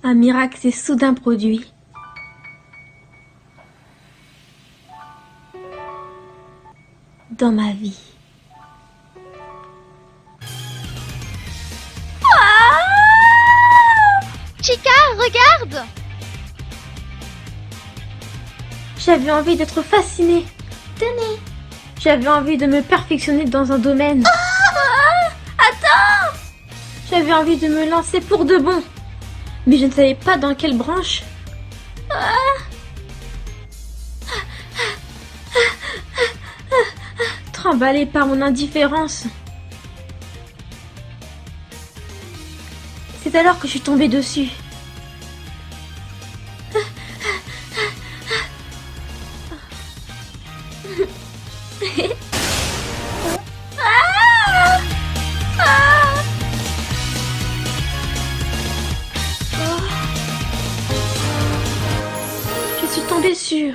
Un miracle s'est soudain produit. Dans ma vie. Chica, regarde! J'avais envie d'être fascinée. Tenez. J'avais envie de me perfectionner dans un domaine. Attends! J'avais envie de me lancer pour de bon. Mais je ne savais pas dans quelle branche. Tremballée par mon indifférence. C'est alors que je suis tombée dessus. Je suis tombée sur...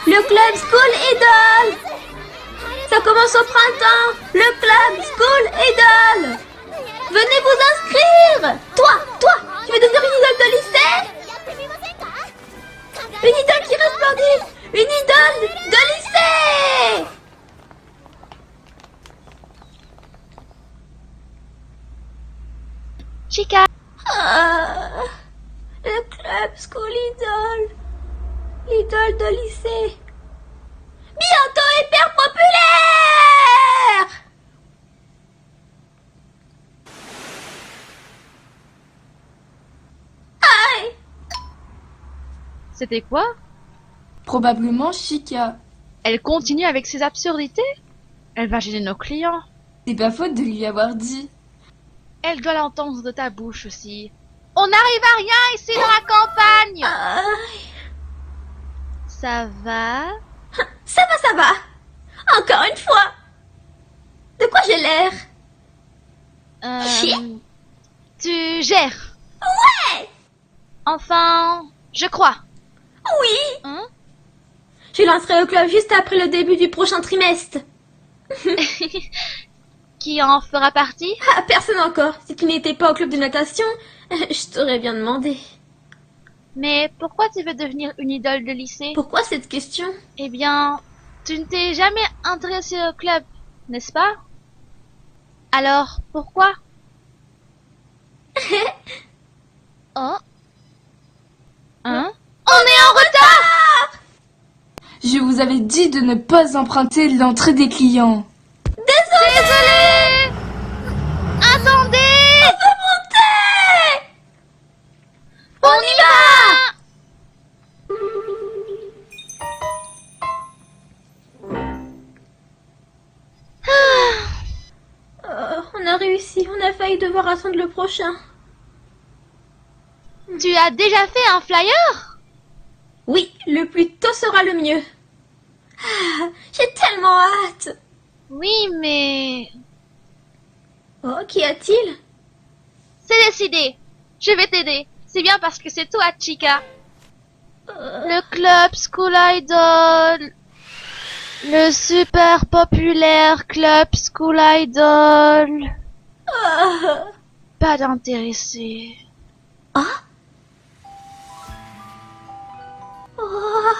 Le club School Idol! Ça commence au printemps! Le club School Idol! Venez vous inscrire! Toi, tu veux devenir une idole de lycée? Une idole qui resplendit! Une idole de lycée! Chica! Le club School Idol! L'idole de lycée! Bientôt hyper populaire! Aïe! C'était quoi? Probablement Chica. Elle continue avec ses absurdités? Elle va gêner nos clients. C'est pas faute de lui avoir dit. Elle doit l'entendre de ta bouche aussi. On n'arrive à rien ici dans la campagne! Aïe! Ça va? Ça va! Encore une fois! De quoi j'ai l'air? Chier? Tu gères. Ouais! Enfin, je crois. Oui! Hein? Je lancerai au club juste après le début du prochain trimestre. Qui en fera partie? Ah, personne encore. Si tu n'étais pas au club de natation, je t'aurais bien demandé. Mais pourquoi tu veux devenir une idole de lycée? Pourquoi cette question? Eh bien, tu ne t'es jamais intéressé au club, n'est-ce pas? Alors, pourquoi? Oh? Hein? On est en retard! Je vous avais dit de ne pas emprunter l'entrée des clients. Désolée! Attendez! On y va! On a réussi, on a failli devoir attendre le prochain. Tu as déjà fait un flyer? Oui, le plus tôt sera le mieux. Ah, j'ai tellement hâte. Oui, mais... Oh, qu'y a-t-il? C'est décidé. Je vais t'aider. C'est bien parce que c'est toi, Chica. Le club School Idol. Le super populaire club School Idol. Ah. Pas d'intéressé. Ah. Oh.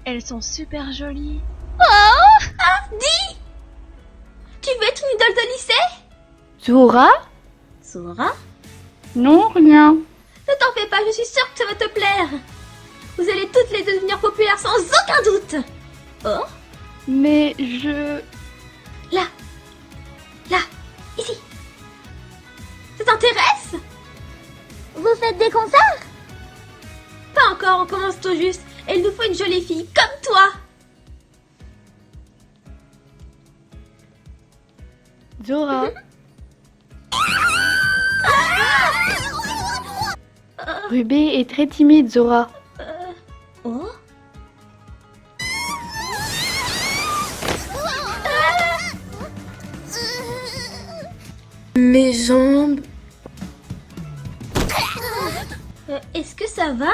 Elles sont super jolies. Oh. Ah, dis. Tu veux être une idole de lycée? Zora? Sora? Non, rien. Ne t'en fais pas, je suis sûre que ça va te plaire. Vous allez toutes les deux devenir populaires sans aucun doute. Oh, Mais je... là, ici. Ça t'intéresse? Vous faites des concerts? Pas encore, on commence tout juste. Et il nous faut une jolie fille comme toi. Zora. Rubé est très timide, Zora. Oh. Mes jambes. Est-ce que ça va?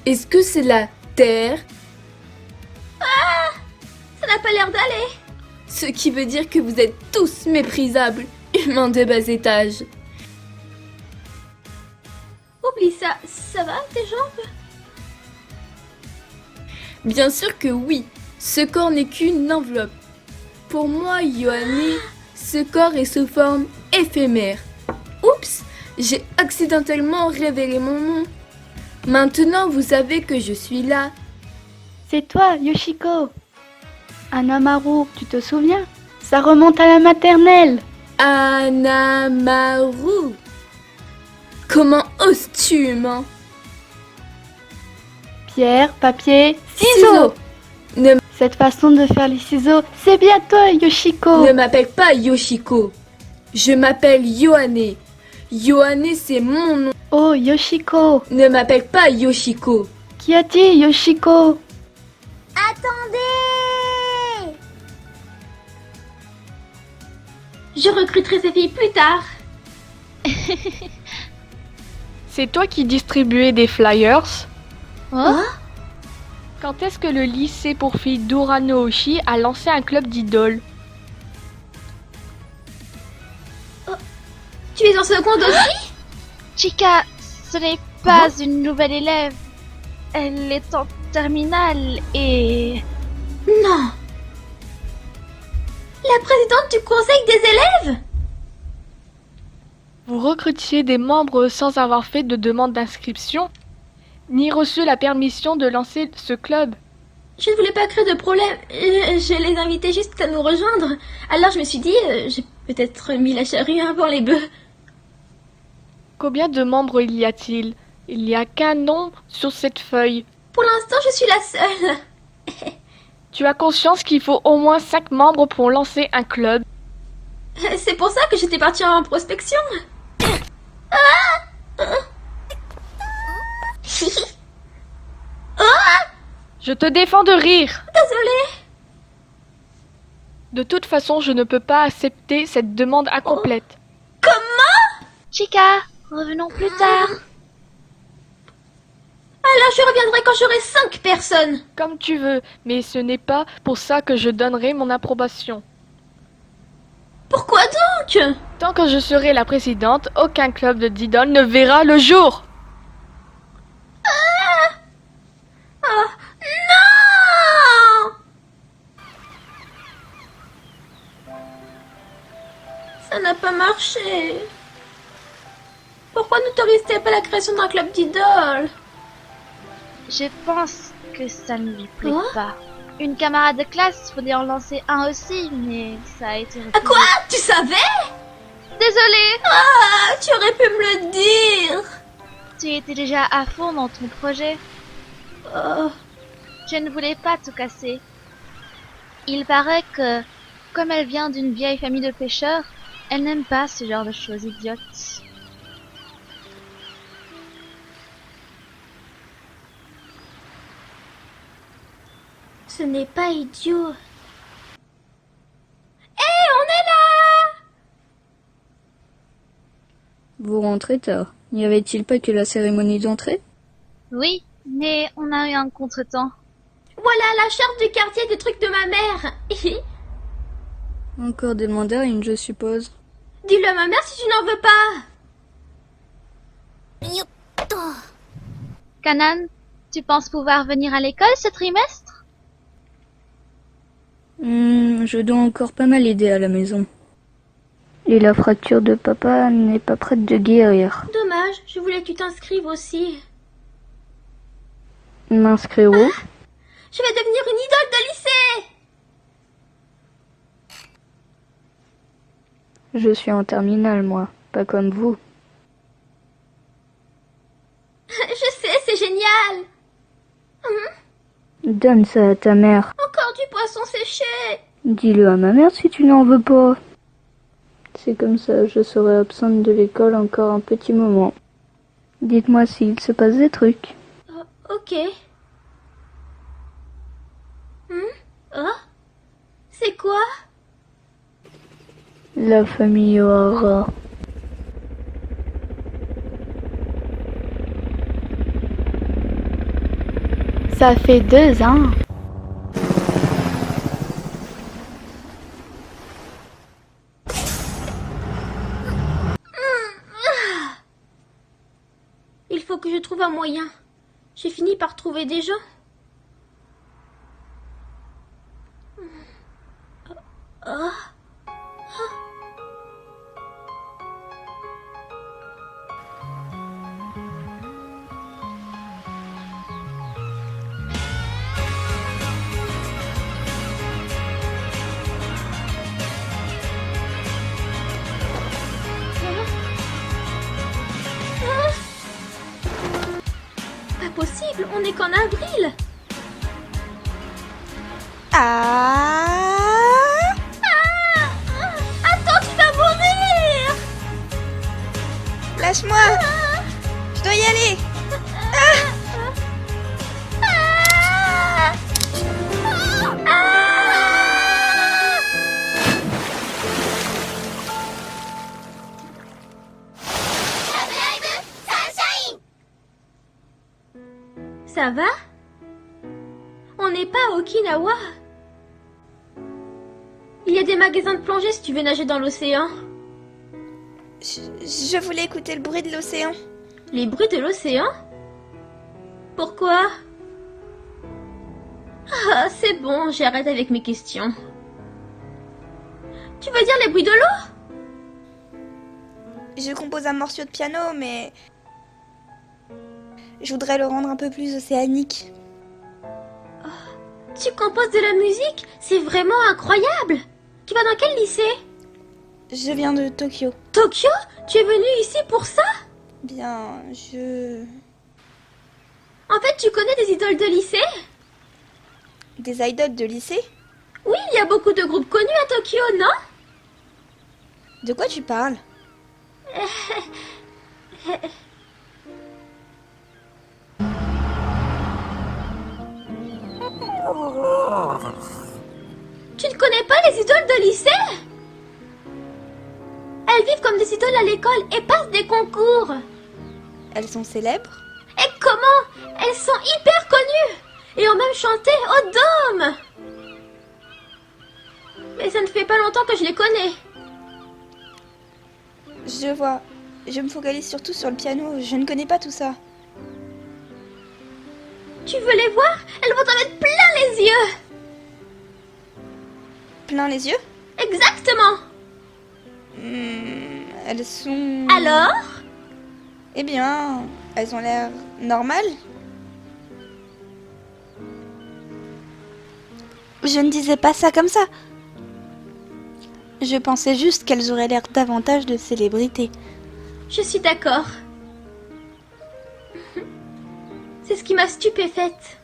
Est-ce que c'est la terre? Ça n'a pas l'air d'aller. Ce qui veut dire que vous êtes tous méprisables, humains de bas étage. Oublie ça. Ça va, tes jambes? Bien sûr que oui, ce corps n'est qu'une enveloppe. Pour moi, Yohane, ce corps est sous forme éphémère. Oups, j'ai accidentellement révélé mon nom. Maintenant, vous savez que je suis là. C'est toi, Yoshiko. Anamaru, tu te souviens? Ça remonte à la maternelle. Anamaru. Comment oses-tu, humain? Pierre, papier, ciseaux. Ne, Cette façon de faire les ciseaux, c'est bien toi, Yoshiko. ne m'appelle pas Yoshiko. Je m'appelle Yohane. Yohane, c'est mon nom. Oh, Yoshiko. Ne m'appelle pas Yoshiko. Qui a dit Yoshiko? Attendez! Je recruterai ces filles plus tard. C'est toi qui distribuais des flyers? Oh? Quand est-ce que le lycée pour filles d'Uranooshi a lancé un club d'idoles? Tu es en seconde aussi? Chica, ce n'est pas une nouvelle élève. Elle est en terminale et... Non. La présidente du conseil des élèves? Vous recrutiez des membres sans avoir fait de demande d'inscription, ni reçu la permission de lancer ce club. Je ne voulais pas créer de problème. Je les invitais juste à nous rejoindre. Alors je me suis dit, j'ai peut-être mis la charrue avant les bœufs. Combien de membres y a-t-il? Il n'y a qu'un nom sur cette feuille. Pour l'instant, je suis la seule. Tu as conscience qu'il faut au moins 5 membres pour lancer un club? C'est pour ça que j'étais partie en prospection. Je te défends de rire. Désolée. De toute façon, je ne peux pas accepter cette demande incomplète. Chica, revenons plus tard. Alors je reviendrai quand j'aurai 5 personnes. Comme tu veux, mais ce n'est pas pour ça que je donnerai mon approbation. Pourquoi donc? Tant que je serai la présidente, aucun club de d'idoles ne verra le jour. Oh, non! Ça n'a pas marché. Pourquoi n'autorise-t-elle pas la création d'un club d'idoles? Je pense que ça ne lui plaît Quoi? pas. Une camarade de classe voulait en lancer un aussi, mais ça a été refusé. À quoi? Tu savais? Désolée, Ah, tu aurais pu me le dire. tu étais déjà à fond dans ton projet. Oh, Je ne voulais pas tout casser. Il paraît que, comme elle vient d'une vieille famille de pêcheurs, elle n'aime pas ce genre de choses idiotes. Ce n'est pas idiot. Hé, on est là! Vous rentrez tard. N'y avait-il pas que la cérémonie d'entrée? Oui, mais on a eu un contretemps. Voilà la charte du quartier des trucs de ma mère. Encore des mandarines, je suppose. Dis-le à ma mère si tu n'en veux pas. Kanan, tu penses pouvoir venir à l'école ce trimestre? Je dois encore pas mal aider à la maison. Et la fracture de papa n'est pas prête de guérir. Dommage, je voulais que tu t'inscrives aussi. M'inscrire où? Je vais devenir une idole de lycée. Je suis en terminale, moi. Pas comme vous. Je sais, c'est génial. Donne ça à ta mère. Encore du poisson séché. Dis-le à ma mère si tu n'en veux pas. C'est comme ça, je serai absente de l'école encore un petit moment. Dites-moi s'il se passe des trucs. Ok. Oh? C'est quoi? La famille O'Hara. Ça fait 2 ans. Il faut que je trouve un moyen. J'ai fini par trouver des gens. Oh. Pas possible, on n'est qu'en avril. Attends, tu vas mourir. Lâche-moi! Je dois y aller! Ça va? On n'est pas à Okinawa. Il y a des magasins de plongée si tu veux nager dans l'océan. Je voulais écouter le bruit de l'océan. Les bruits de l'océan? Pourquoi? Ah, c'est bon, j'arrête avec mes questions. Tu veux dire les bruits de l'eau? Je compose un morceau de piano, mais... je voudrais le rendre un peu plus océanique. Tu composes de la musique? C'est vraiment incroyable! Tu vas dans quel lycée? Je viens de Tokyo. Tokyo? Tu es venu ici pour ça? Bien, je... En fait, tu connais des idoles de lycée? Des idoles de lycée? Oui, il y a beaucoup de groupes connus à Tokyo, non? De quoi tu parles? Tu ne connais pas les idoles de lycée? Elles vivent comme des idoles à l'école et passent des concours. Elles sont célèbres? Et comment? Elles sont hyper connues et ont même chanté au Dôme. Mais ça ne fait pas longtemps que je les connais. Je vois. Je me focalise surtout sur le piano. Je ne connais pas tout ça. Tu veux les voir? Elles vont t'en mettre plein les yeux. Plein les yeux? Exactement. Elles sont... Alors? Eh bien, elles ont l'air normales. Je ne disais pas ça comme ça. Je pensais juste qu'elles auraient l'air davantage de célébrités. Je suis d'accord. C'est ce qui m'a stupéfaite.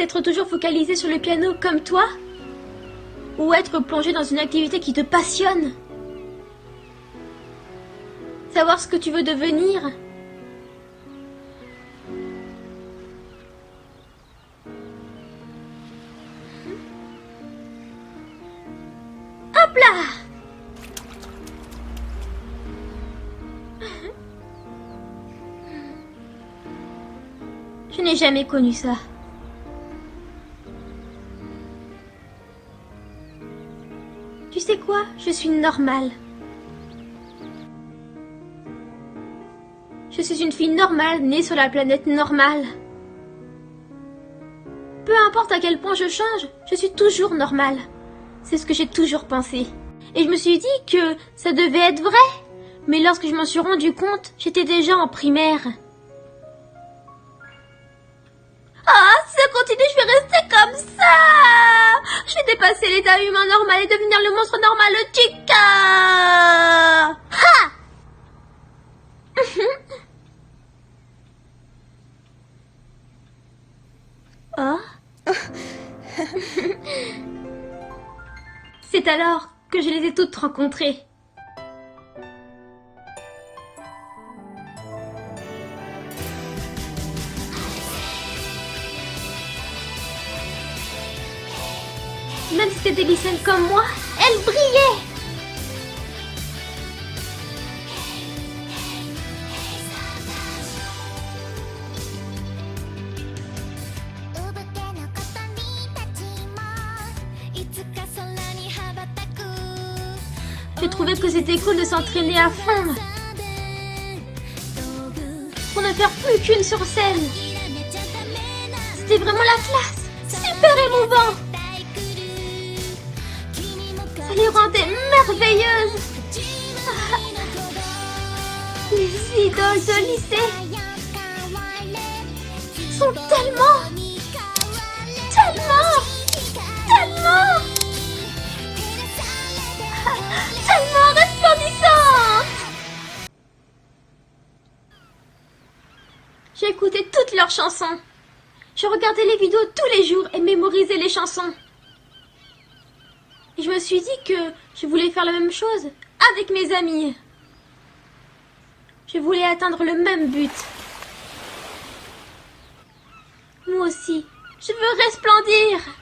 C'est être toujours focalisé sur le piano comme toi? Ou être plongé dans une activité qui te passionne? Savoir ce que tu veux devenir? Hop là! Je n'ai jamais connu ça. Tu sais quoi? Je suis normale. Je suis une fille normale, née sur la planète normale. Peu importe à quel point je change, je suis toujours normale. C'est ce que j'ai toujours pensé. Et je me suis dit que ça devait être vrai. Mais lorsque je m'en suis rendu compte, j'étais déjà en primaire. Ah, si ça continue, je vais rester comme ça. Je vais dépasser l'état humain normal et devenir le monstre normal, le Chica. Ha! Oh. C'est alors que je les ai toutes rencontrées. Même si c'était des lycéennes comme moi, elles brillaient. J'ai trouvé que c'était cool de s'entraîner à fond. Pour ne faire plus qu'une sur scène. C'était vraiment la classe. Super émouvant. Ça les rendait merveilleuses. Les idoles de lycée sont tellement resplendissantes. J'ai écouté toutes leurs chansons. Je regardais les vidéos tous les jours et mémorisais les chansons. Et je me suis dit que je voulais faire la même chose avec mes amis. Je voulais atteindre le même but. Moi aussi, je veux resplendir.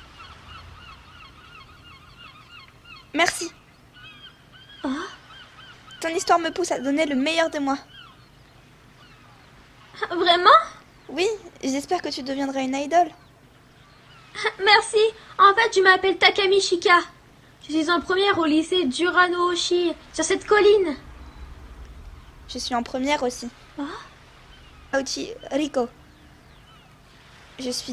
Merci. Oh, Ton histoire me pousse à donner le meilleur de moi. vraiment? Oui, j'espère que tu deviendras une idole. Merci. En fait, je m'appelle Takami Shika. Je suis en première au lycée Durano-Oshi, sur cette colline. Je suis en première aussi. Oh. Aochi Riko. Je suis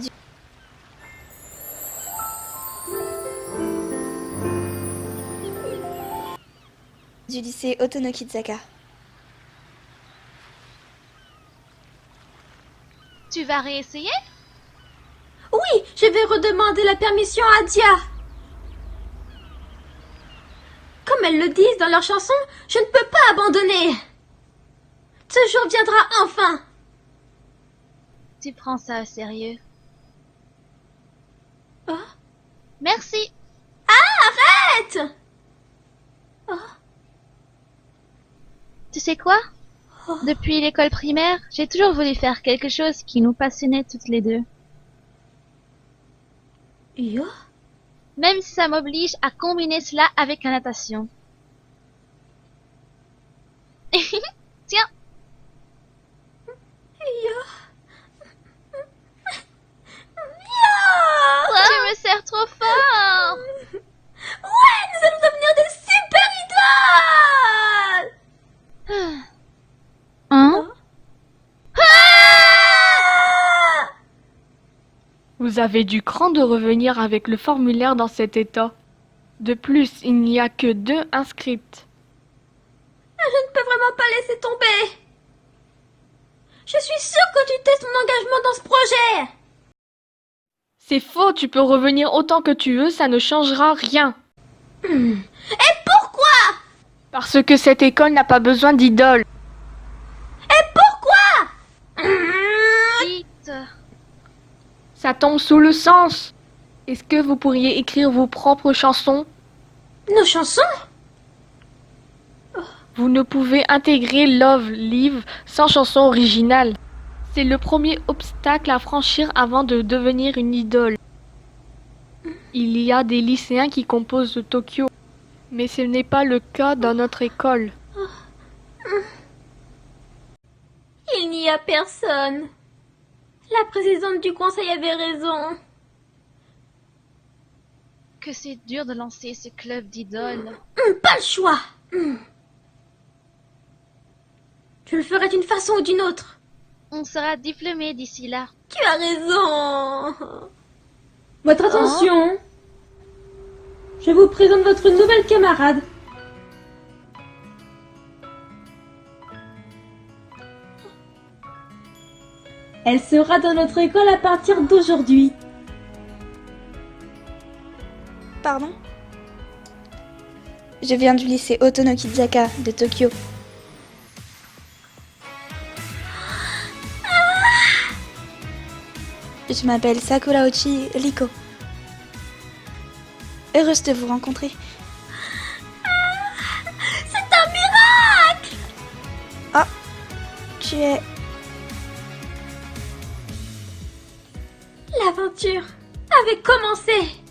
du lycée Otonokizaka. Tu vas réessayer? Oui, je vais redemander la permission à Dia. Comme elles le disent dans leur chanson, je ne peux pas abandonner. Ce jour viendra enfin. Tu prends ça au sérieux. Oh, Merci. arrête! Oh, Tu sais quoi? oh. Depuis l'école primaire, j'ai toujours voulu faire quelque chose qui nous passionnait toutes les deux. Yo? Même si ça m'oblige à combiner cela avec la natation. Tiens, Yo? tu me sers trop fort. Ouais, nous allons devenir des super idoles! Hein? Vous avez du cran de revenir avec le formulaire dans cet état. De plus, il n'y a que 2 inscrites. Je ne peux vraiment pas laisser tomber. Je suis sûre que tu testes mon engagement dans ce projet. C'est faux, tu peux revenir autant que tu veux, ça ne changera rien. Et pourquoi? Parce que cette école n'a pas besoin d'idoles. Et pourquoi? Vite. Ça tombe sous le sens. Est-ce que vous pourriez écrire vos propres chansons? Nos chansons? Vous ne pouvez intégrer Love Live sans chanson originale. C'est le premier obstacle à franchir avant de devenir une idole. Il y a des lycéens qui composent Tokyo, mais ce n'est pas le cas dans notre école. Il n'y a personne. La présidente du conseil avait raison. Que c'est dur de lancer ce club d'idoles. Pas le choix. Je le ferai d'une façon ou d'une autre. On sera diplômés d'ici là. Tu as raison. Votre attention. Je vous présente votre nouvelle camarade. Elle sera dans notre école à partir d'aujourd'hui. Pardon? Je viens du lycée Otonokizaka de Tokyo. Je m'appelle Sakuraochi Riko. Heureuse de vous rencontrer. C'est un miracle! Ah, tu es... L'aventure avait commencé.「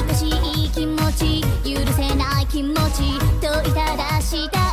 愛しい気持ち許せない気持ち問いただした